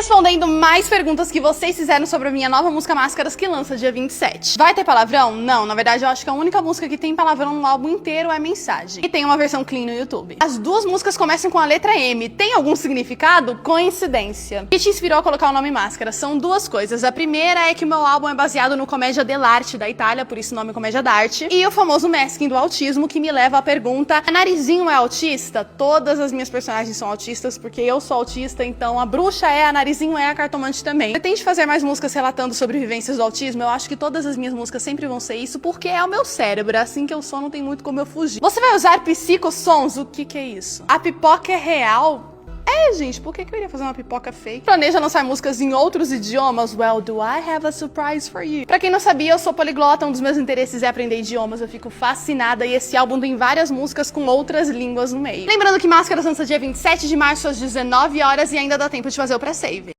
Respondendo mais perguntas que vocês fizeram sobre a minha nova música Máscaras, que lança dia 27. Vai ter palavrão? Não, na verdade eu acho que a única música que tem palavrão no álbum inteiro é Mensagem. E tem uma versão clean no YouTube. As duas músicas começam com a letra M. Tem algum significado? Coincidência. O que te inspirou a colocar o nome Máscara? São duas coisas. A primeira é que o meu álbum é baseado no Commedia dell'arte da Itália, por isso o nome Commedia d'arte. E o famoso masking do autismo, que me leva à pergunta: a Narizinho é autista? Todas as minhas personagens são autistas, porque eu sou autista, então a bruxa é, a Narizinho é, a cartomante também. Eu tento fazer mais músicas relatando sobre vivências do autismo. Eu acho que todas as minhas músicas sempre vão ser isso, porque é o meu cérebro, é assim que eu sou, não tem muito como eu fugir. Você vai usar psicossons? O que é isso? A pipoca é real? Gente, por que eu iria fazer uma pipoca fake? Planeja lançar músicas em outros idiomas? Well, do I have a surprise for you? Pra quem não sabia, eu sou poliglota, um dos meus interesses é aprender idiomas, eu fico fascinada e esse álbum tem várias músicas com outras línguas no meio. Lembrando que Máscaras lança dia 27 de março às 19 horas e ainda dá tempo de fazer o pré-save.